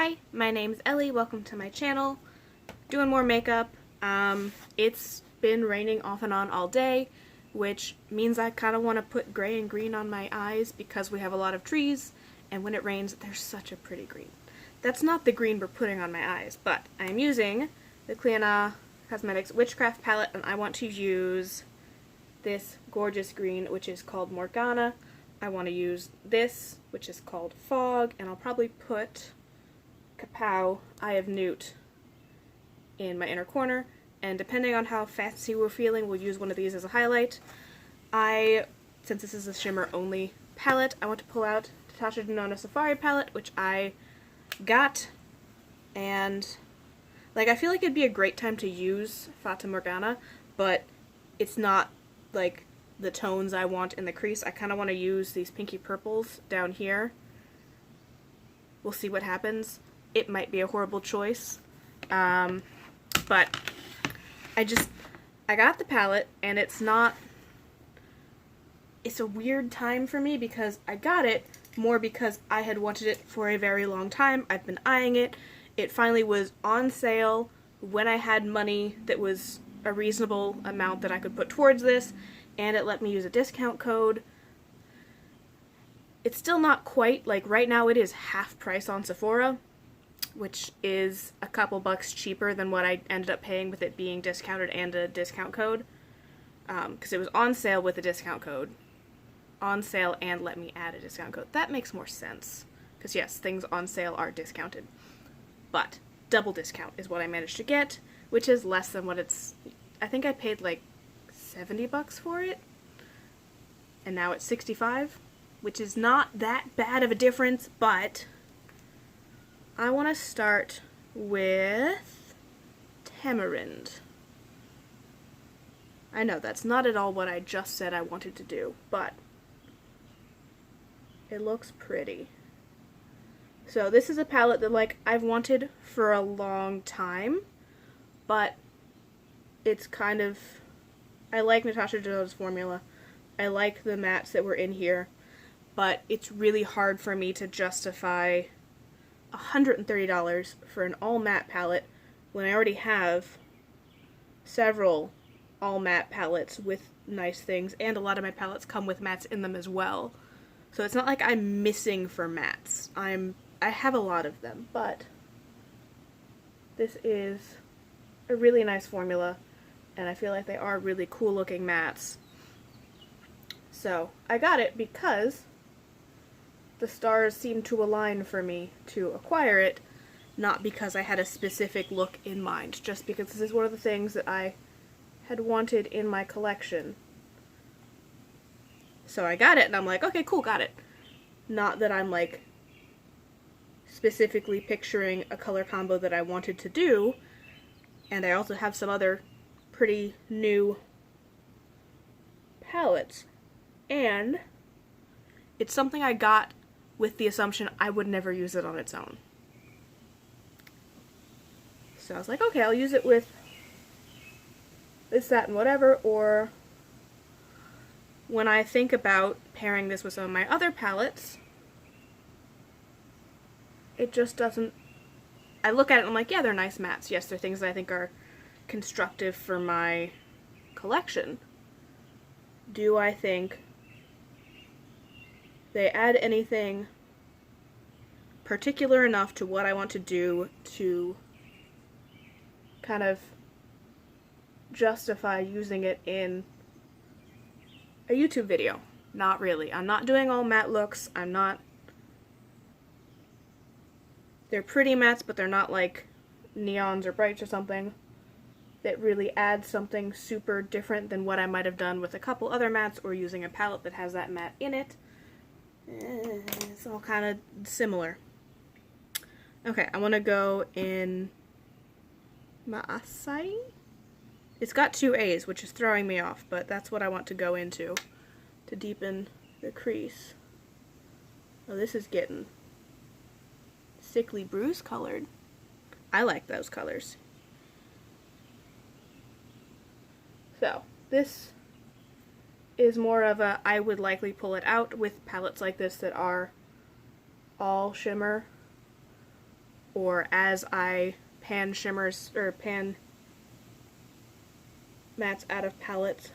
Hi, my name's Ellie. Welcome to my channel. Doing more makeup. It's been raining off and on all day, which means I kind of want to put gray and green on my eyes because we have a lot of trees, and when it rains, they're such a pretty green. That's not the green we're putting on my eyes, but I'm using the Clionadh Witchcraft palette, and I want to use this gorgeous green, which is called Morgana. I want to use this, which is called Fog, and I'll probably put Kapow, Eye of Newt, in my inner corner, and depending on how fancy we're feeling, we'll use one of these as a highlight. Since this is a shimmer only palette, I want to pull out Natasha Denona Safari palette, which I got, and I feel like it'd be a great time to use Fata Morgana, but it's not like the tones I want in the crease. I kind of want to use these pinky purples down here. We'll see what happens. It might be a horrible choice, but I got the palette, and it's a weird time for me because I got it more because I had wanted it for a very long time. I've been eyeing it. It finally was on sale when I had money that was a reasonable amount that I could put towards this, and it let me use a discount code. It's still not quite, right now it is half price on Sephora, which is a couple bucks cheaper than what I ended up paying with it being discounted and a discount code, because it was on sale with a discount code. On sale and let me add a discount code. That makes more sense, because yes, things on sale are discounted. But double discount is what I managed to get, which is less than what it's... I think I paid like 70 bucks for it, and now it's 65, which is not that bad of a difference, but I want to start with Tamarind. I know, that's not at all what I just said I wanted to do, but it looks pretty. So this is a palette that, I've wanted for a long time, but it's kind of... I like Natasha Denona's formula. I like the mattes that were in here, but it's really hard for me to justify $130 for an all-matte palette when I already have several all-matte palettes with nice things, and a lot of my palettes come with mattes in them as well. So it's not like I'm missing for mattes. I have a lot of them, but this is a really nice formula, and I feel like they are really cool looking mattes. So I got it because the stars seemed to align for me to acquire it, not because I had a specific look in mind, just because this is one of the things that I had wanted in my collection. So I got it, and I'm like, okay, cool, got it. Not that I'm, specifically picturing a color combo that I wanted to do, and I also have some other pretty new palettes, and it's something I got with the assumption I would never use it on its own. So I was like, okay, I'll use it with this, that, and whatever, or when I think about pairing this with some of my other palettes, it just doesn't... I look at it and I'm like, yeah, they're nice mattes. Yes, they're things that I think are constructive for my collection. Do I think they add anything particular enough to what I want to do to kind of justify using it in a YouTube video? Not really. I'm not doing all matte looks. They're pretty mattes, but they're not like neons or brights or something that really adds something super different than what I might have done with a couple other mattes or using a palette that has that matte in it. It's all kind of similar. Okay, I want to go in Maasai? It's got two A's, which is throwing me off, but that's what I want to go into to deepen the crease. Oh, this is getting sickly bruise colored. I like those colors. So, this is more of a, I would likely pull it out with palettes like this that are all shimmer or as I pan shimmers, or pan mattes out of palettes,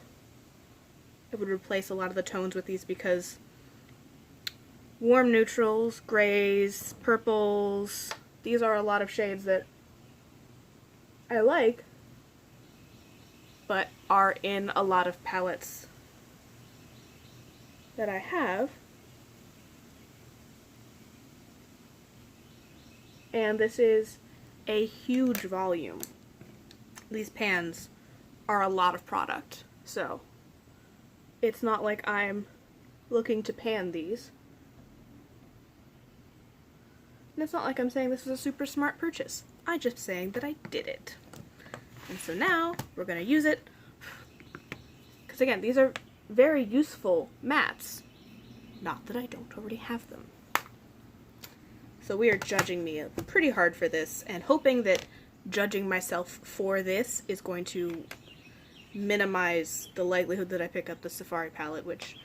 I would replace a lot of the tones with these, because warm neutrals, grays, purples, these are a lot of shades that I like, but are in a lot of palettes that I have. And this is a huge volume. These pans are a lot of product, so it's not like I'm looking to pan these. And it's not like I'm saying this was a super smart purchase. I'm just saying that I did it. And so now we're going to use it, because again, these are very useful mattes. Not that I don't already have them. So we are judging me pretty hard for this, and hoping that judging myself for this is going to minimize the likelihood that I pick up the Safari palette, which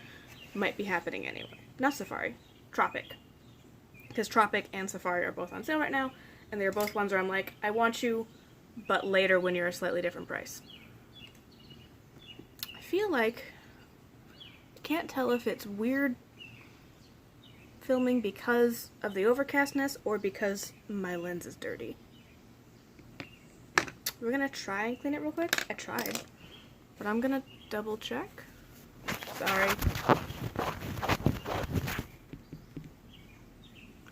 might be happening anyway. Not Safari, Tropic. Because Tropic and Safari are both on sale right now, and they're both ones where I'm like, I want you, but later when you're a slightly different price. I feel like I can't tell if it's weird filming because of the overcastness or because my lens is dirty. We're gonna try and clean it real quick. I tried, but I'm gonna double check. Sorry.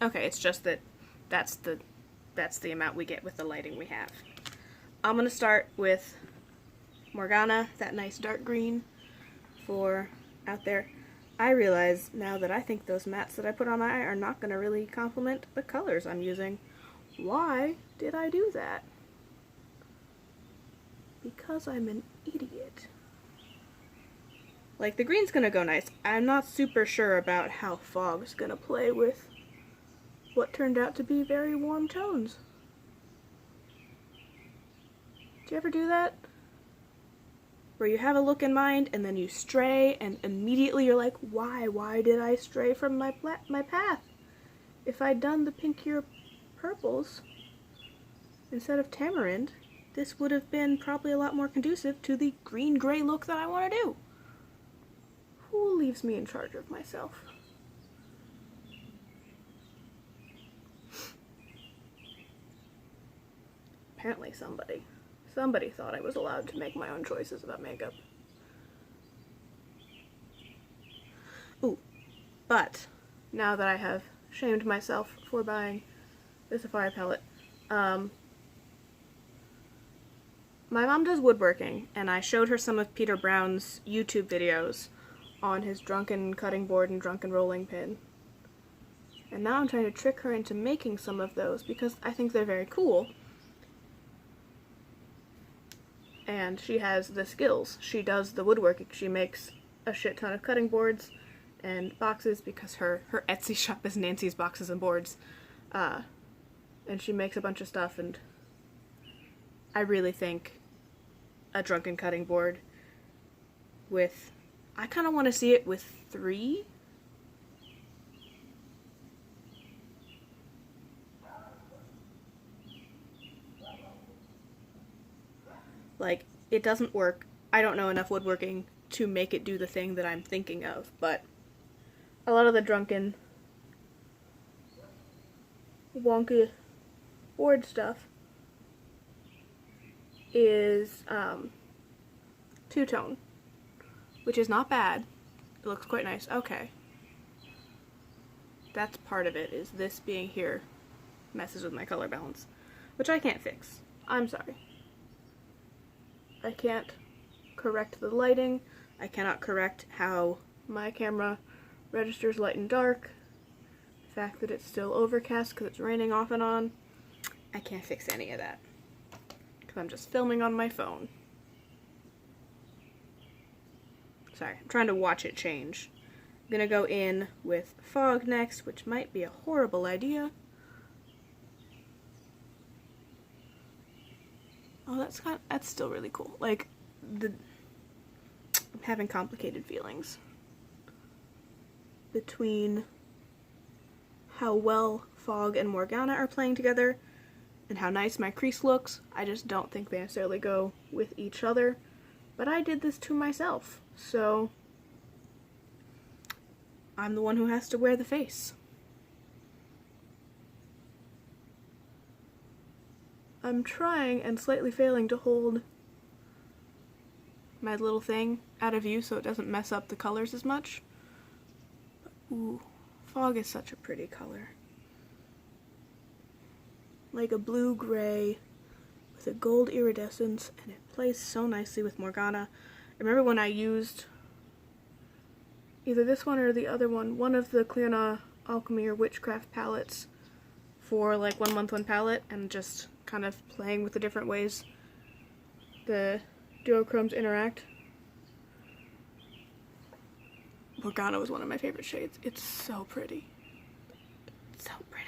Okay, it's just that that's the amount we get with the lighting we have. I'm gonna start with Morgana, that nice dark green for out there. I realize now that I think those mattes that I put on my eye are not gonna really complement the colors I'm using. Why did I do that? Because I'm an idiot. Like, the green's gonna go nice. I'm not super sure about how fog's gonna play with what turned out to be very warm tones. Do you ever do that? Where you have a look in mind and then you stray and immediately you're like, why? Why did I stray from my path? If I'd done the pinkier purples instead of tamarind, this would have been probably a lot more conducive to the green-gray look that I want to do. Who leaves me in charge of myself? Apparently somebody. Somebody thought I was allowed to make my own choices about makeup. Ooh, but now that I have shamed myself for buying the Safari palette, my mom does woodworking, and I showed her some of Peter Brown's YouTube videos on his drunken cutting board and drunken rolling pin. And now I'm trying to trick her into making some of those because I think they're very cool. And she has the skills. She does the woodworking. She makes a shit ton of cutting boards and boxes because her Etsy shop is Nancy's Boxes and Boards. And she makes a bunch of stuff, and I really think a drunken cutting board with, I kind of want to see it with 3. Like, it doesn't work. I don't know enough woodworking to make it do the thing that I'm thinking of, but a lot of the drunken, wonky board stuff is two-tone, which is not bad. It looks quite nice. Okay. That's part of it, is this being here messes with my color balance, which I can't fix. I'm sorry. I can't correct the lighting. I cannot correct how my camera registers light and dark. The fact that it's still overcast because it's raining off and on. I can't fix any of that because I'm just filming on my phone. Sorry, I'm trying to watch it change. I'm gonna go in with fog next, which might be a horrible idea. Oh, that's still really cool. Like, I'm having complicated feelings between how well Fog and Morgana are playing together and how nice my crease looks. I just don't think they necessarily go with each other. But I did this to myself, so I'm the one who has to wear the face. I'm trying and slightly failing to hold my little thing out of view so it doesn't mess up the colors as much. But, ooh, Fog is such a pretty color. Like a blue-gray with a gold iridescence, and it plays so nicely with Morgana. I remember when I used either this one or the other one of the Clionadh Alchemy or Witchcraft palettes for like 1 month 1 palette, and just kind of playing with the different ways the duochromes interact. Morgana was one of my favorite shades. It's so pretty. So pretty.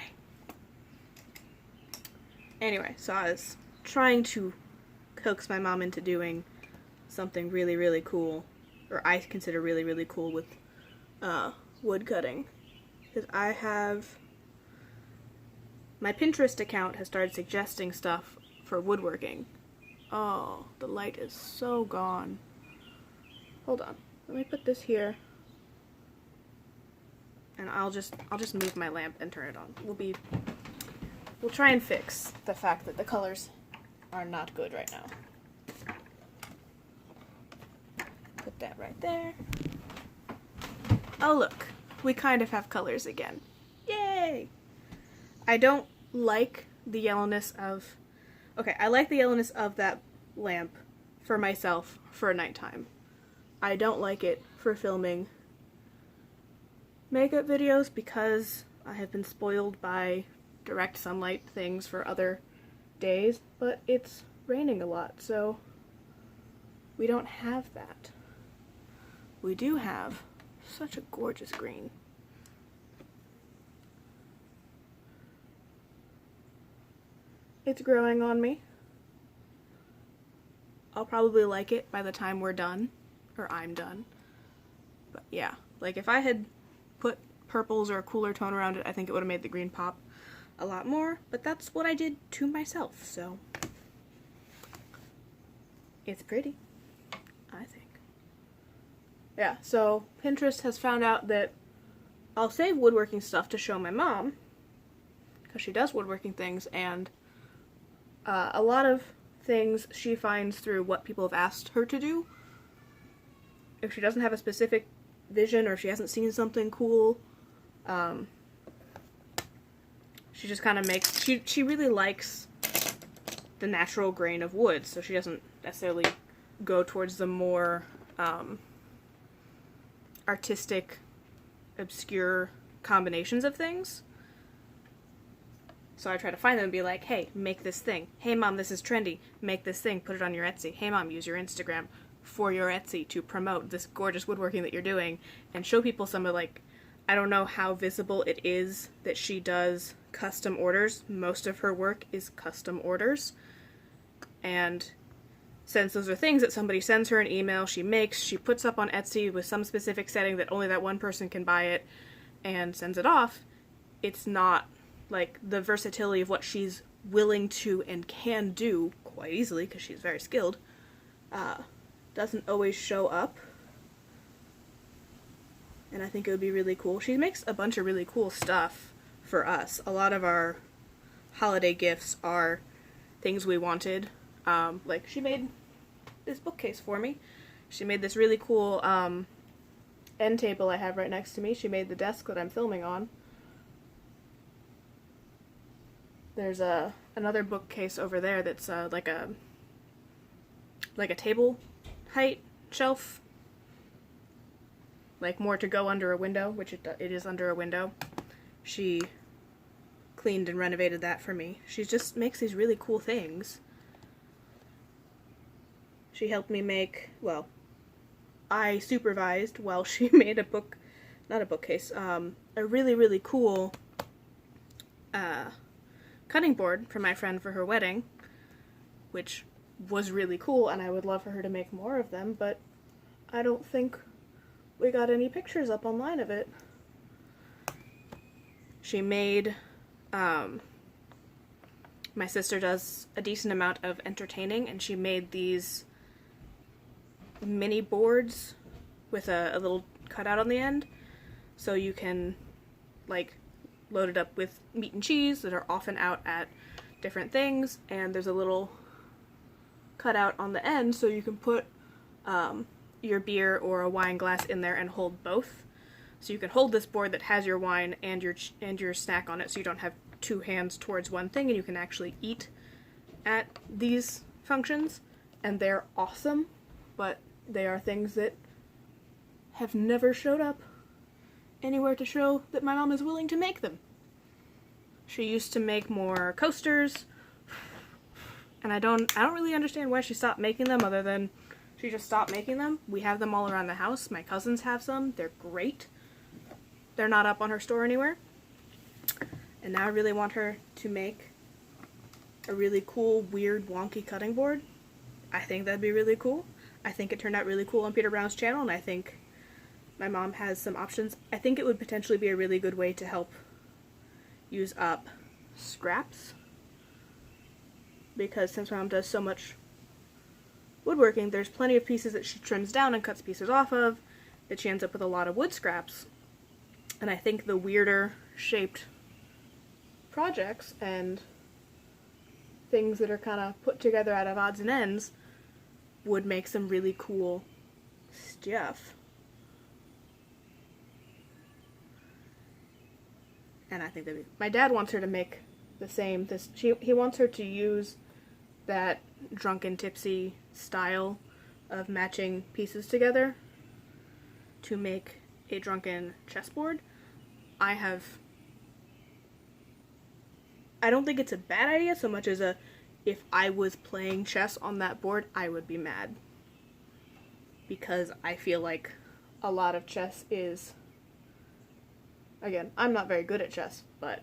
Anyway, so I was trying to coax my mom into doing something really, really cool, or I consider really, really cool with wood cutting. Because I have, my Pinterest account has started suggesting stuff for woodworking. Oh, the light is so gone. Hold on, let me put this here. And I'll just move my lamp and turn it on. We'll try and fix the fact that the colors are not good right now. Put that right there. Oh look, we kind of have colors again. Yay! I don't like the yellowness of... Okay, I like the yellowness of that lamp for myself for nighttime. I don't like it for filming makeup videos because I have been spoiled by direct sunlight things for other days, but it's raining a lot, so we don't have that. We do have such a gorgeous green. It's growing on me. I'll probably like it by the time we're done, or I'm done. But yeah, like if I had put purples or a cooler tone around it, I think it would have made the green pop a lot more, but that's what I did to myself, so it's pretty, I think. Yeah, so Pinterest has found out that I'll save woodworking stuff to show my mom, because she does woodworking things, and a lot of things she finds through what people have asked her to do. If she doesn't have a specific vision or if she hasn't seen something cool, she just kind of makes, she really likes the natural grain of wood, so she doesn't necessarily go towards the more artistic, obscure combinations of things. So I try to find them and be like, hey, make this thing. Hey mom, this is trendy. Make this thing, put it on your Etsy. Hey mom, use your Instagram for your Etsy to promote this gorgeous woodworking that you're doing, and show people some of, like, I don't know how visible it is that she does custom orders. Most of her work is custom orders. And since those are things that somebody sends her an email, she makes, she puts up on Etsy with some specific setting that only that one person can buy it, and sends it off, it's not, like, the versatility of what she's willing to and can do quite easily, because she's very skilled, doesn't always show up. And I think it would be really cool. She makes a bunch of really cool stuff for us. A lot of our holiday gifts are things we wanted. Like, she made this bookcase for me. She made this really cool end table I have right next to me. She made the desk that I'm filming on. There's another bookcase over there that's like a table height shelf. Like, more to go under a window, which it is under a window. She cleaned and renovated that for me. She just makes these really cool things. She helped me make, well, I supervised while she made a book, not a bookcase, a really, really cool cutting board for my friend for her wedding, which was really cool, and I would love for her to make more of them, but I don't think we got any pictures up online of it. She made My sister does a decent amount of entertaining, and she made these mini boards with a little cutout on the end, so you can like load it up with meat and cheese that are often out at different things, and there's a little cutout on the end so you can put your beer or a wine glass in there and hold both. So you can hold this board that has your wine and your snack on it, so you don't have two hands towards one thing, and you can actually eat at these functions, and they're awesome, but they are things that have never showed up anywhere to show that my mom is willing to make them. She used to make more coasters, and I don't really understand why she stopped making them, other than she just stopped making them. We have them all around the house. My cousins have some. They're great. They're not up on her store anywhere. And now I really want her to make a really cool, weird, wonky cutting board. I think that'd be really cool. I think it turned out really cool on Peter Brown's channel, and I think my mom has some options. I think it would potentially be a really good way to help use up scraps, because since my mom does so much woodworking, there's plenty of pieces that she trims down and cuts pieces off of that she ends up with a lot of wood scraps. And I think the weirder shaped projects and things that are kind of put together out of odds and ends would make some really cool stuff. And I think that my dad wants her to make the same. He wants her to use that drunken tipsy style of matching pieces together to make a drunken chessboard. I don't think it's a bad idea so much as if I was playing chess on that board, I would be mad. Because I feel like a lot of chess is, again, I'm not very good at chess, but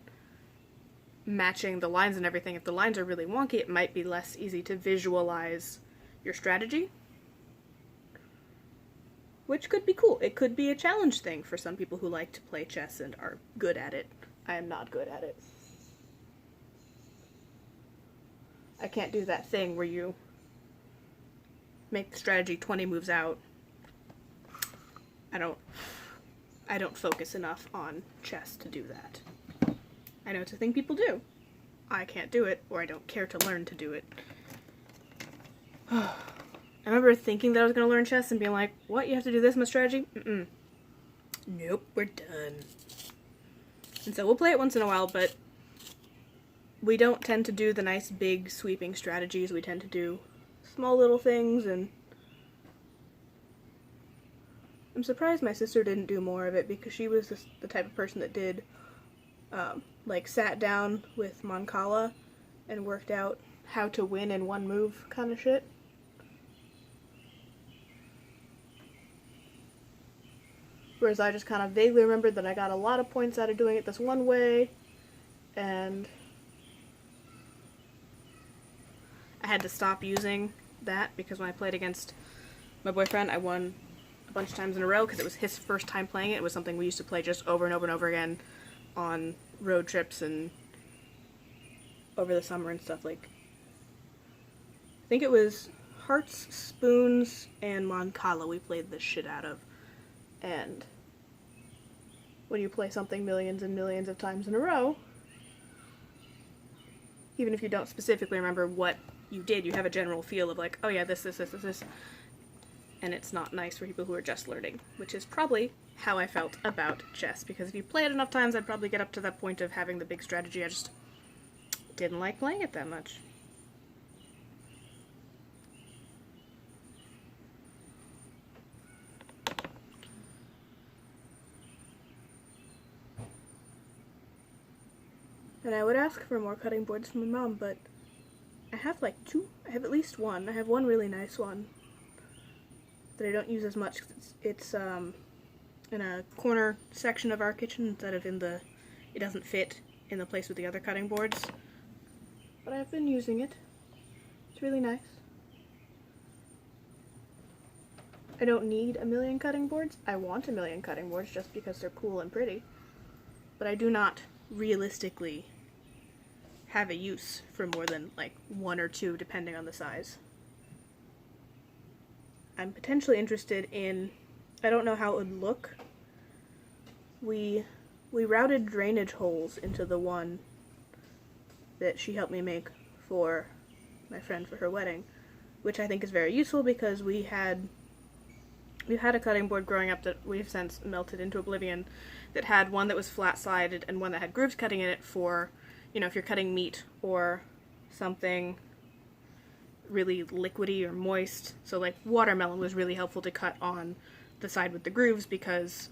matching the lines and everything, if the lines are really wonky, it might be less easy to visualize your strategy. Which could be cool. It could be a challenge thing for some people who like to play chess and are good at it. I am not good at it. I can't do that thing where you make the strategy 20 moves out. I don't focus enough on chess to do that. I know it's a thing people do. I can't do it, or I don't care to learn to do it. I remember thinking that I was going to learn chess and being like, what, you have to do this much strategy? Nope, we're done. And so we'll play it once in a while, but we don't tend to do the nice big sweeping strategies. We tend to do small little things, and I'm surprised my sister didn't do more of it, because she was the type of person that did, like, sat down with Mancala and worked out how to win in one move kind of shit. Whereas I just kind of vaguely remembered that I got a lot of points out of doing it this one way, and I had to stop using that because when I played against my boyfriend, I won a bunch of times in a row because it was his first time playing it. It was something we used to play just over and over and over again on road trips and over the summer and stuff. Like, I think it was Hearts, Spoons, and Mancala we played the shit out of. And when you play something millions and millions of times in a row, even if you don't specifically remember what you did, you have a general feel of like, oh yeah, this. And it's not nice for people who are just learning, which is probably how I felt about chess, because if you play it enough times, I'd probably get up to that point of having the big strategy. I just didn't like playing it that much. And I would ask for more cutting boards from my mom, but I have like two. I have at least one. I have one really nice one that I don't use as much. It's in a corner section of our kitchen instead of in the, it doesn't fit in the place with the other cutting boards. But I've been using it. It's really nice. I don't need a million cutting boards. I want a million cutting boards just because they're cool and pretty. But I do not realistically have a use for more than like 1 or 2 depending on the size. I'm potentially interested in, I don't know how it would look. We routed drainage holes into the one that she helped me make for my friend for her wedding, which I think is very useful because we've had a cutting board growing up that we've since melted into oblivion that had one that was flat-sided and one that had grooves cutting in it for, you know, if you're cutting meat or something really liquidy or moist. So like watermelon was really helpful to cut on the side with the grooves because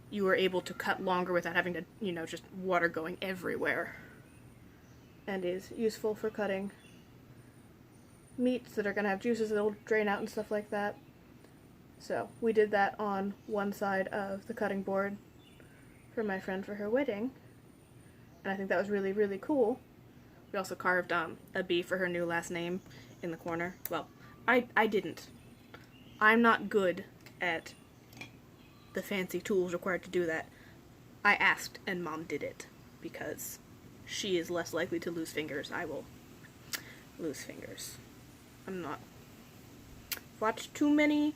you were able to cut longer without having to, you know, just water going everywhere. And is useful for cutting meats that are going to have juices that'll drain out and stuff like that. So we did that on one side of the cutting board for my friend for her wedding. And I think that was really, really cool. We also carved a B for her new last name in the corner. Well, I didn't. I'm not good at the fancy tools required to do that. I asked and Mom did it because she is less likely to lose fingers. I will lose fingers. I'm not. I've watched too many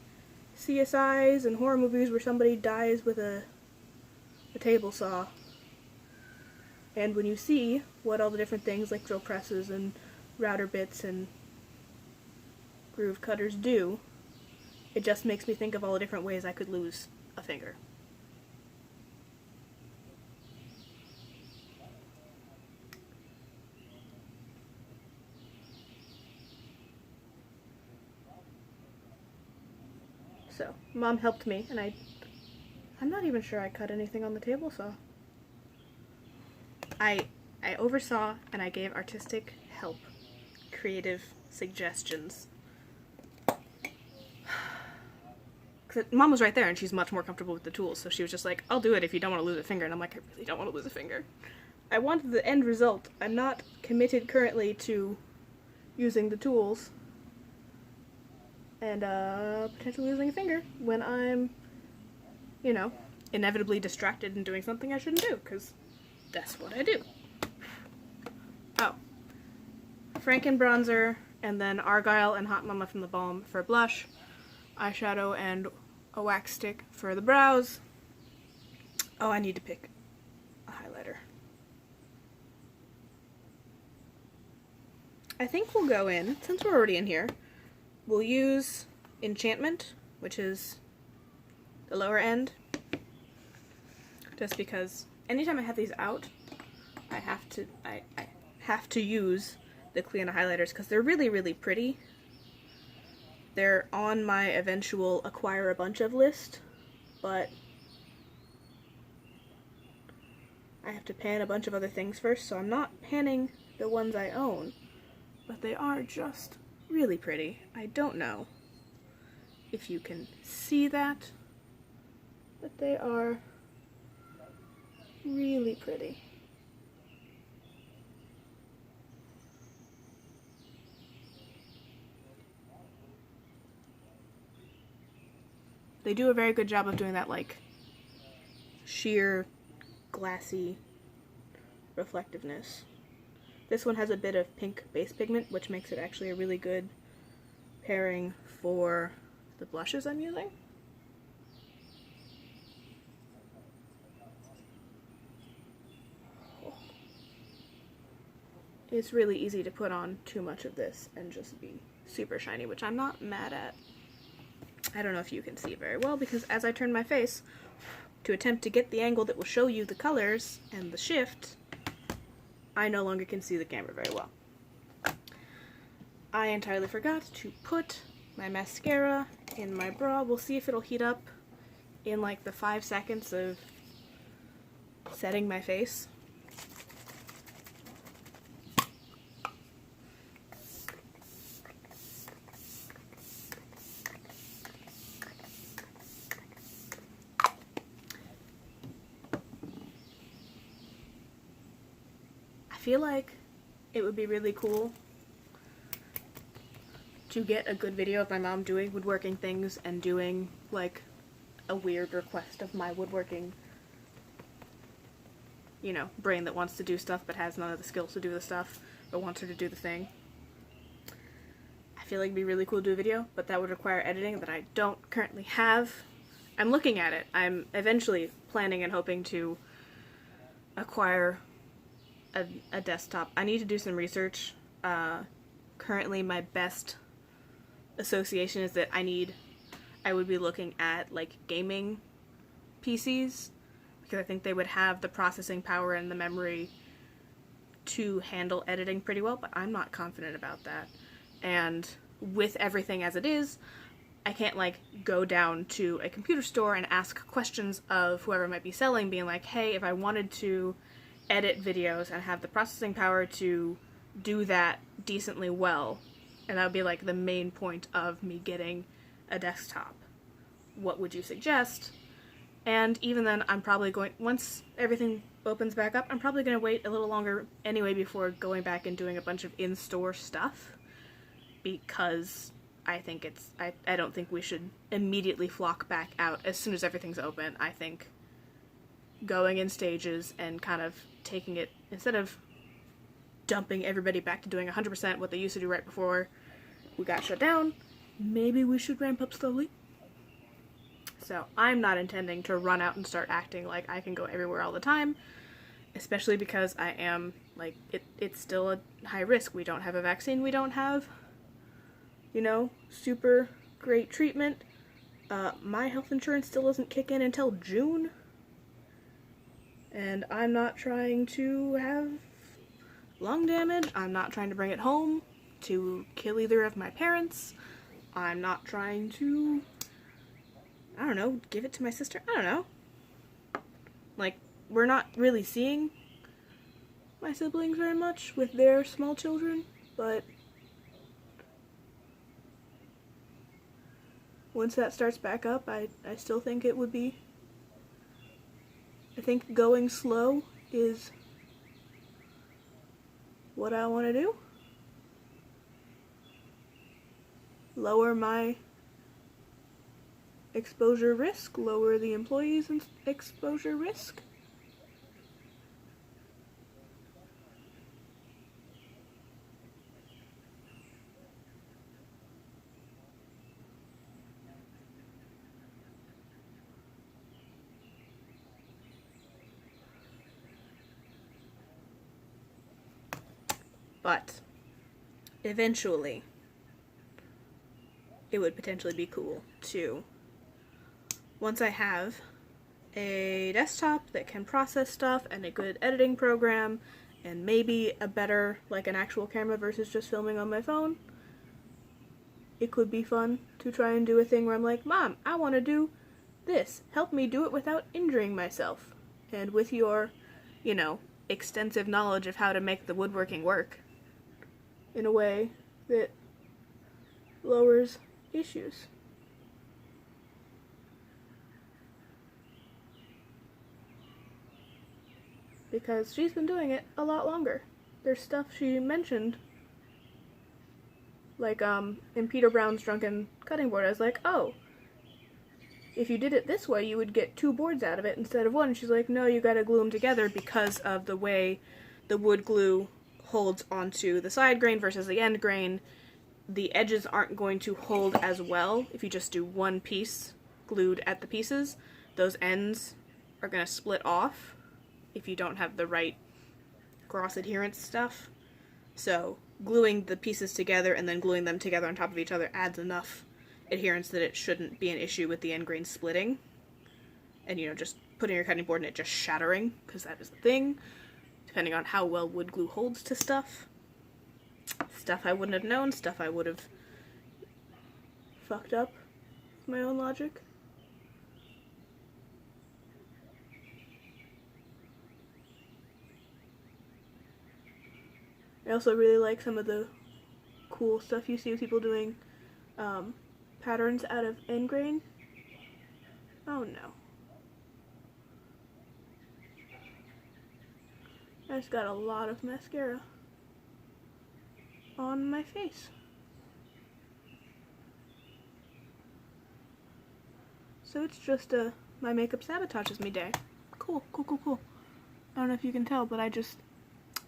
CSIs and horror movies where somebody dies with a table saw. And when you see what all the different things like drill presses and router bits and groove cutters do, it just makes me think of all the different ways I could lose a finger. So, Mom helped me, and I'm not even sure I cut anything on the table saw. I oversaw and I gave artistic help, creative suggestions. Because Mom was right there and she's much more comfortable with the tools, so she was just like, I'll do it if you don't want to lose a finger. And I'm like, I really don't want to lose a finger. I wanted the end result. I'm not committed currently to using the tools and potentially losing a finger when I'm, you know, inevitably distracted and doing something I shouldn't do, because that's what I do. Oh. Franken bronzer, and then Argyle and Hot Mama from the Balm for blush, eyeshadow, and a wax stick for the brows. Oh, I need to pick a highlighter. I think we'll go in, since we're already in here, we'll use Enchantment, which is the lower end, just because anytime I have these out, I have to use the Clionadh highlighters because they're really, really pretty. They're on my eventual acquire a bunch of list, but I have to pan a bunch of other things first, so I'm not panning the ones I own, but they are just really pretty. I don't know if you can see that, but they are really pretty. They do a very good job of doing that, like, sheer, glassy reflectiveness. This one has a bit of pink base pigment, which makes it actually a really good pairing for the blushes I'm using. It's really easy to put on too much of this and just be super shiny, which I'm not mad at. I don't know if you can see it very well, because as I turn my face to attempt to get the angle that will show you the colors and the shift, I no longer can see the camera very well. I entirely forgot to put my mascara in my bra. We'll see if it'll heat up in like the 5 seconds of setting my face. I feel like it would be really cool to get a good video of my mom doing woodworking things and doing like a weird request of my woodworking, you know, brain that wants to do stuff but has none of the skills to do the stuff, but wants her to do the thing. I feel like it'd be really cool to do a video, but that would require editing that I don't currently have. I'm looking at it. I'm eventually planning and hoping to acquire a desktop. I need to do some research. Currently my best association is that I would be looking at like gaming PCs, because I think they would have the processing power and the memory to handle editing pretty well, but I'm not confident about that. And with everything as it is, I can't like go down to a computer store and ask questions of whoever might be selling, being like, hey, if I wanted to edit videos and have the processing power to do that decently well, and that would be like the main point of me getting a desktop, what would you suggest? And even then, I'm probably going, once everything opens back up, I'm probably going to wait a little longer anyway before going back and doing a bunch of in-store stuff, because I think I don't think we should immediately flock back out as soon as everything's open. I think going in stages and kind of taking it, instead of dumping everybody back to doing 100% what they used to do right before we got shut down, maybe we should ramp up slowly. So I'm not intending to run out and start acting like I can go everywhere all the time, especially because I am, like, it's still a high risk. We don't have a vaccine, we don't have, you know, super great treatment. My health insurance still doesn't kick in until June, and I'm not trying to have lung damage. I'm not trying to bring it home to kill either of my parents. I'm not trying to, I don't know, give it to my sister. I don't know. Like, we're not really seeing my siblings very much with their small children, but once that starts back up, I still think it would be, I think going slow is what I want to do. Lower my exposure risk, lower the employees' exposure risk. But eventually, it would potentially be cool to, once I have a desktop that can process stuff and a good editing program and maybe a better, like an actual camera versus just filming on my phone, it could be fun to try and do a thing where I'm like, Mom, I want to do this. Help me do it without injuring myself. And with your, you know, extensive knowledge of how to make the woodworking work in a way that lowers issues. Because she's been doing it a lot longer. There's stuff she mentioned, like in Peter Brown's Drunken Cutting Board. I was like, oh, if you did it this way, you would get 2 boards out of it instead of 1. And she's like, no, you gotta glue them together because of the way the wood glue holds onto the side grain versus the end grain. The edges aren't going to hold as well if you just do one piece glued at the pieces. Those ends are going to split off if you don't have the right cross adherence stuff. So gluing the pieces together and then gluing them together on top of each other adds enough adherence that it shouldn't be an issue with the end grain splitting. And, you know, just putting your cutting board and it just shattering, because that is the thing, depending on how well wood glue holds to stuff. Stuff I wouldn't have known, stuff I would have fucked up with my own logic. I also really like some of the cool stuff you see with people doing patterns out of end grain. Oh no. I just got a lot of mascara on my face. So it's just my makeup sabotages me day. Cool, cool, cool, cool. I don't know if you can tell, but I just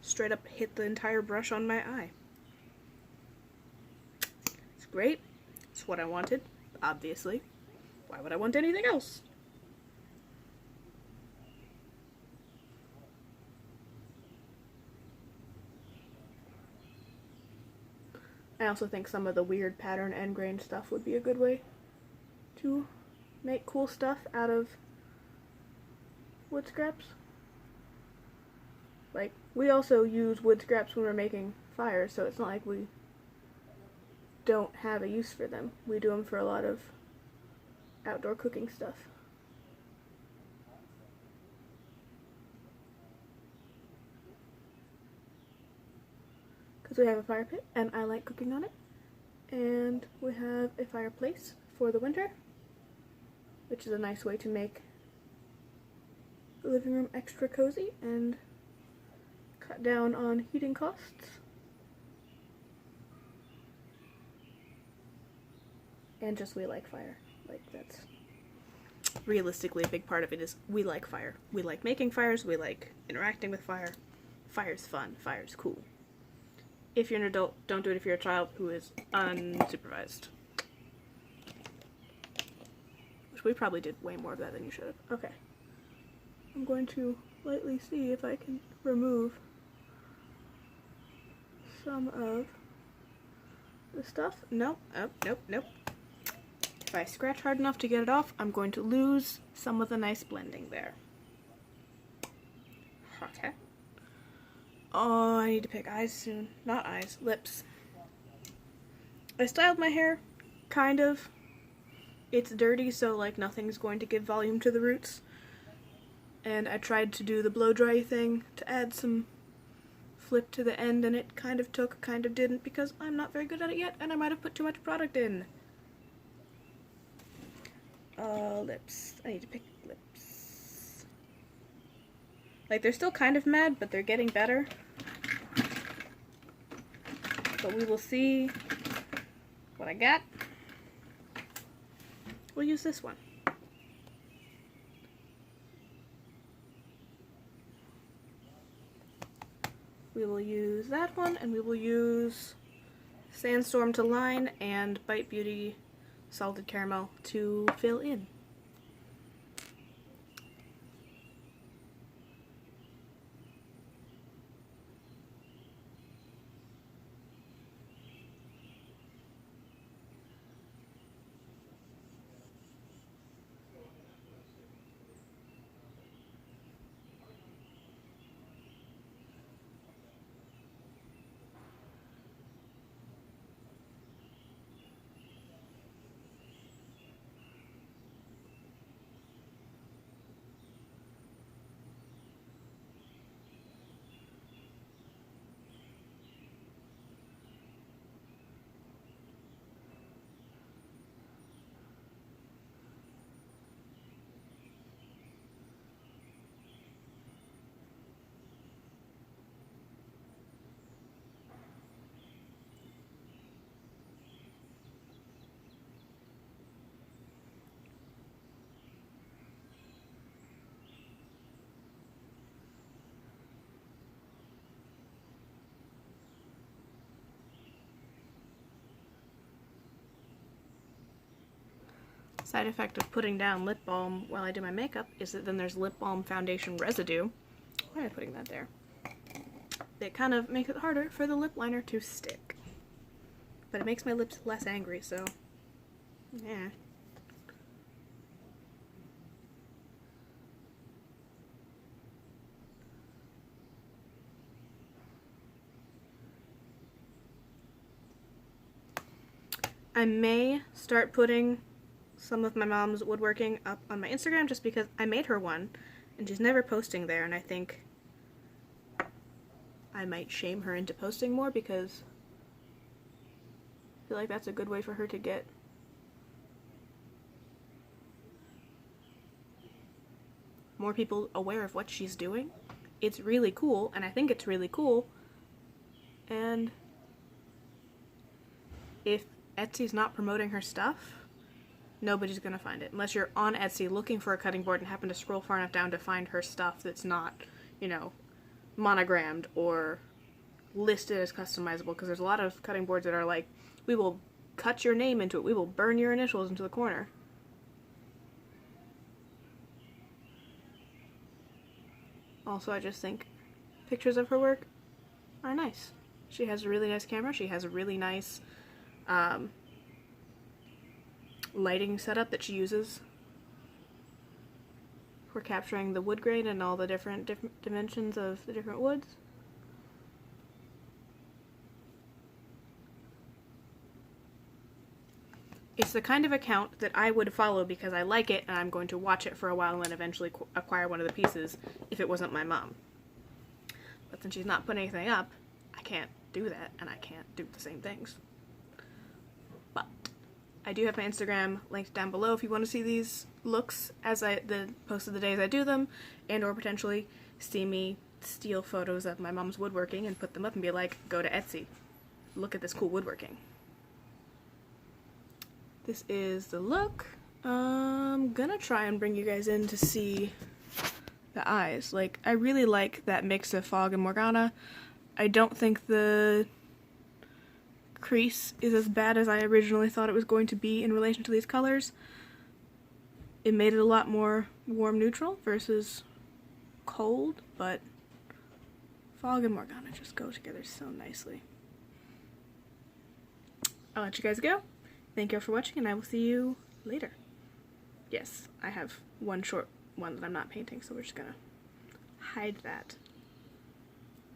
straight up hit the entire brush on my eye. It's great. It's what I wanted, obviously. Why would I want anything else? I also think some of the weird pattern end grain stuff would be a good way to make cool stuff out of wood scraps. Like, we also use wood scraps when we're making fires, so it's not like we don't have a use for them. We do them for a lot of outdoor cooking stuff. Because we have a fire pit, and I like cooking on it. And we have a fireplace for the winter, which is a nice way to make the living room extra cozy and cut down on heating costs. And just we like fire. Like, that's realistically a big part of it is we like fire. We like making fires, we like interacting with fire. Fire's fun, fire's cool. If you're an adult, don't do it if you're a child who is unsupervised. Which we probably did way more of that than you should have. Okay. I'm going to lightly see if I can remove some of the stuff. Nope. Oh, nope, nope. If I scratch hard enough to get it off, I'm going to lose some of the nice blending there. Okay. Oh, I need to pick eyes soon. Not eyes, lips. I styled my hair, kind of. It's dirty, so like nothing's going to give volume to the roots. And I tried to do the blow dry thing to add some flip to the end, and it kind of took, kind of didn't, because I'm not very good at it yet, and I might have put too much product in. Lips. I need to pick lips. Like, they're still kind of mad, but they're getting better. But we will see what I got. We'll use this one. We will use that one, and we will use Sandstorm to line and Bite Beauty Salted Caramel to fill in. Side effect of putting down lip balm while I do my makeup is that then there's lip balm foundation residue. Why am I putting that there? It kind of makes it harder for the lip liner to stick. But it makes my lips less angry, so yeah. I may start putting some of my mom's woodworking up on my Instagram just because I made her one and she's never posting there, and I think I might shame her into posting more because I feel like that's a good way for her to get more people aware of what she's doing. It's really cool, and I think it's really cool, and if Etsy's not promoting her stuff, nobody's gonna find it. Unless you're on Etsy looking for a cutting board and happen to scroll far enough down to find her stuff that's not you know, monogrammed or listed as customizable, because there's a lot of cutting boards that are like, we will cut your name into it, we will burn your initials into the corner. Also, I just think pictures of her work are nice. She has a really nice camera, she has a really nice lighting setup that she uses for capturing the wood grain and all the different dimensions of the different woods. It's the kind of account that I would follow because I like it and I'm going to watch it for a while and then eventually acquire one of the pieces if it wasn't my mom. But since she's not putting anything up, I can't do that and I can't do the same things. But I do have my Instagram linked down below if you want to see these looks as the post of the days I do them, and or potentially see me steal photos of my mom's woodworking and put them up and be like, go to Etsy, look at this cool woodworking. This is the look. I'm gonna try and bring you guys in to see the eyes. Like, I really like that mix of fog and Morgana. I don't think the crease is as bad as I originally thought it was going to be in relation to these colors. It made it a lot more warm neutral versus cold, but fog and Morgana just go together so nicely. I'll let you guys go. Thank you all for watching, and I will see you later. Yes, I have one short one that I'm not painting, so we're just gonna hide that.